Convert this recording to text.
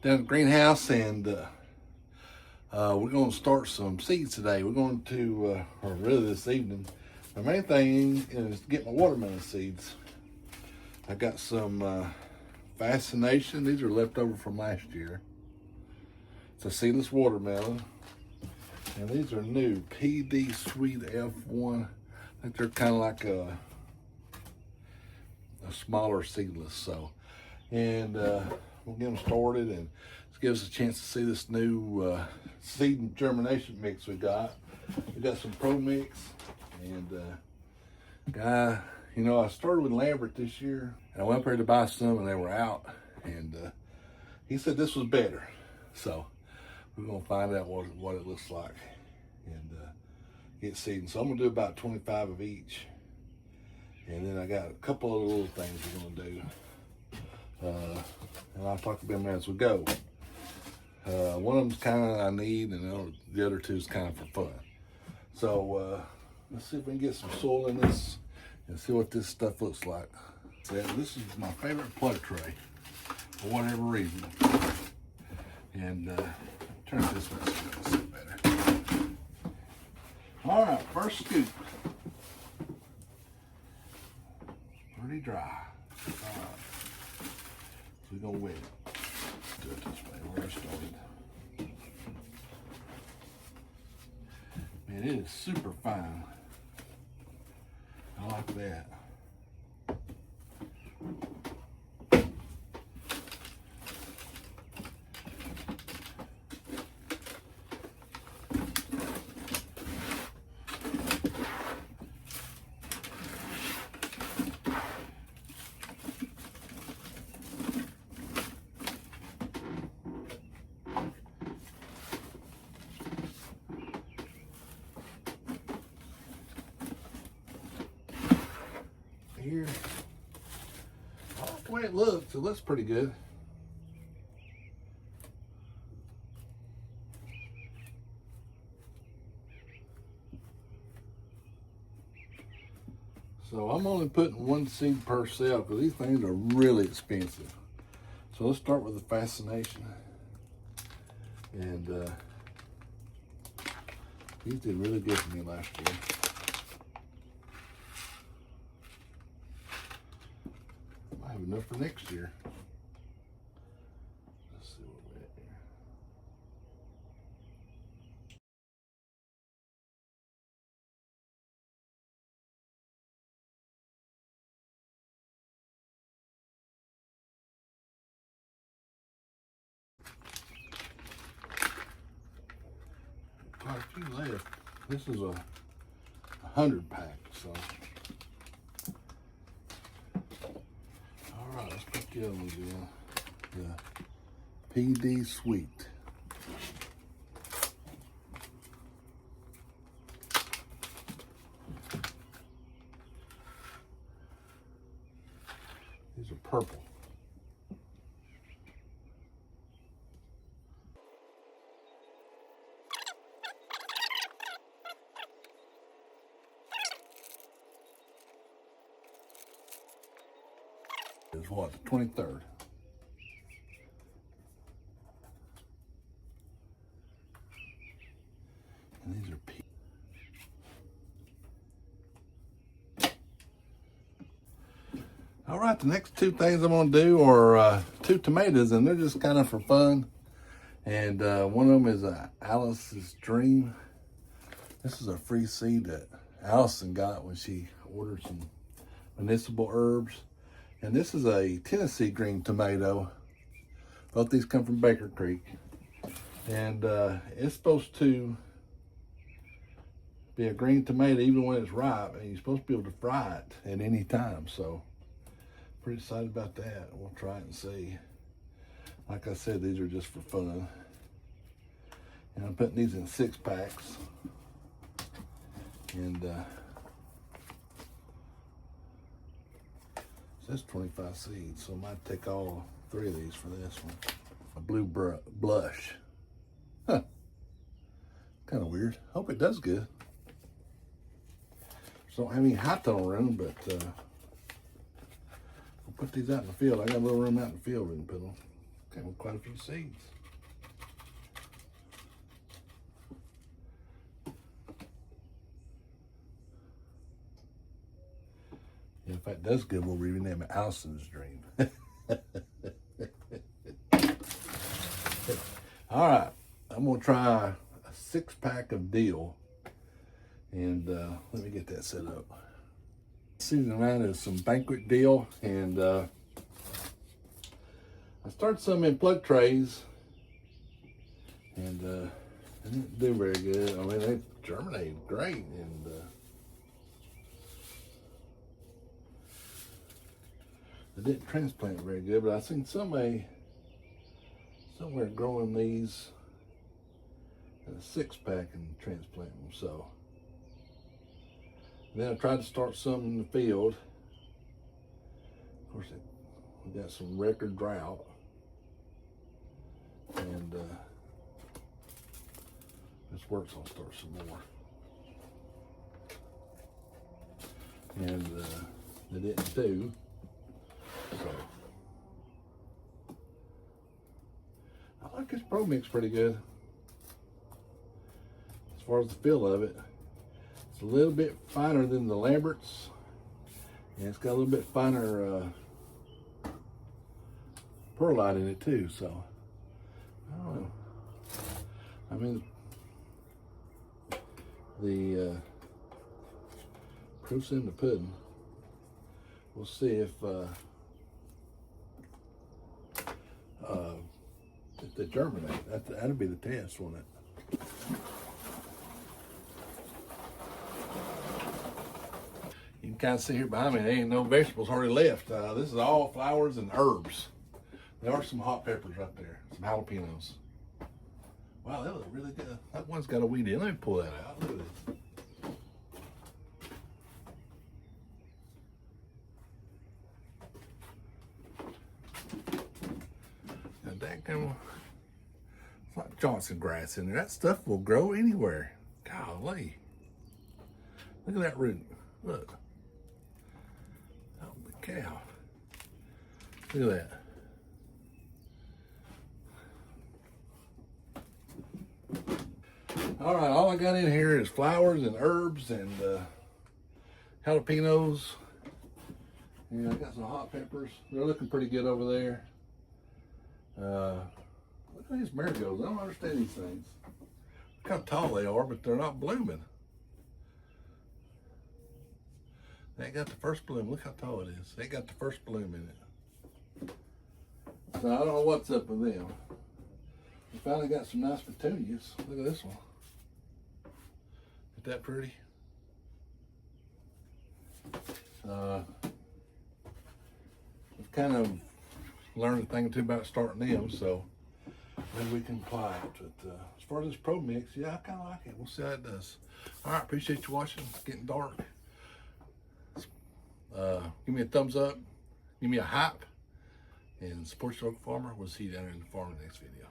down at the greenhouse, and we're going to start some seeds today. We're going to, or really this evening, the main thing is to get my watermelon seeds. I got some Fascination. These are left over from last year. It's a seedless watermelon. And these are new PD Sweet F1. I think they're kind of like a smaller seedless. So, and we'll get them started, and this gives us a chance to see this new seed and germination mix we got. We got some ProMix, and guy, you know, I started with Lambert this year, and I went up there to buy some, and they were out, and he said this was better. So we're gonna find out what it looks like, and get seeding. So I'm gonna do about 25 of each, and then I got a couple of little things we're gonna do, and I'll talk about them as we go. One of them's kind of I need, and the other two is kind of for fun. So let's see if we can get some soil in this and see what this stuff looks like. So this is my favorite plug tray for whatever reason. And turn it this way so you can see better. All right, first scoop. Pretty dry. All right. So we're gonna wet it. Do it this way, where I started. Man, it is super fine. I like that. Here, I like the way it looks. It looks pretty good. So I'm only putting one seed per cell because these things are really expensive. So let's start with the Fascination. And these did really good for me last year. I have enough for next year. Let's see what we're at here. Quite a few left. This is a 100 pack, so. All right, let's put the other ones in. The PD Sweet. These are purple. Is what, the 23rd? And these are pea. All right, the next two things I'm gonna do are two tomatoes, and they're just kind of for fun. And one of them is Alice's Dream. This is a free seed that Allison got when she ordered some municipal herbs. And this is a Tennessee green tomato. Both these come from Baker Creek. And it's supposed to be a green tomato even when it's ripe, and you're supposed to be able to fry it at any time. So pretty excited about that. We'll try it and see. Like I said, these are just for fun. And I'm putting these in 6 packs. And that's 25 seeds, so I might take all 3 of these for this one. A blue blush. Huh. Kind of weird. Hope it does good. So don't have any high tunnel room, but we'll put these out in the field. I got a little room out in the field we can put them. came with quite a few seeds. And if that does good, we'll rename it Allison's Dream. All right, I'm gonna try a 6-pack of Dill, and let me get that set up. Season that is some banquet Dill, and I started some in plug trays, and they didn't do very good. I mean, they germinated great, and they didn't transplant very good, but I seen somewhere growing these in a 6-pack and transplanting them. So then I tried to start some in the field. Of course, we got some record drought, and this works. I'll start some more, and they didn't do. So I like this ProMix pretty good. As far as the feel of it, it's a little bit finer than the Lambert's, and it's got a little bit finer perlite in it too. So I don't know. I mean, the proof's in the pudding. We'll see if they germinate. That'll be the test, won't it? You can kind of see here behind me, there ain't no vegetables hardly left. This is all flowers and herbs. There are some hot peppers right there, some jalapenos. Wow, that was really good. That one's got a weed in. Let me pull that out. Look at this. Now, that kind of, it's like Johnson grass in there. That stuff will grow anywhere. Golly. Look at that root. Look. Holy cow. Look at that. All right, all I got in here is flowers and herbs and jalapenos. And I got some hot peppers. They're looking pretty good over there. Look at these marigolds. I don't understand these things. Look how tall they are, but they're not blooming. They ain't got the first bloom. Look how tall it is. They got the first bloom in it. So I don't know what's up with them. We finally got some nice petunias. Look at this one. Isn't that pretty? We've kind of learned a thing or two about starting them, so maybe we can apply it. But as far as this ProMix, yeah, I kind of like it. We'll see how it does. All right, appreciate you watching. It's getting dark. Give me a thumbs up. Give me a hype. And support your local farmer. We'll see you down there in the farm in the next video.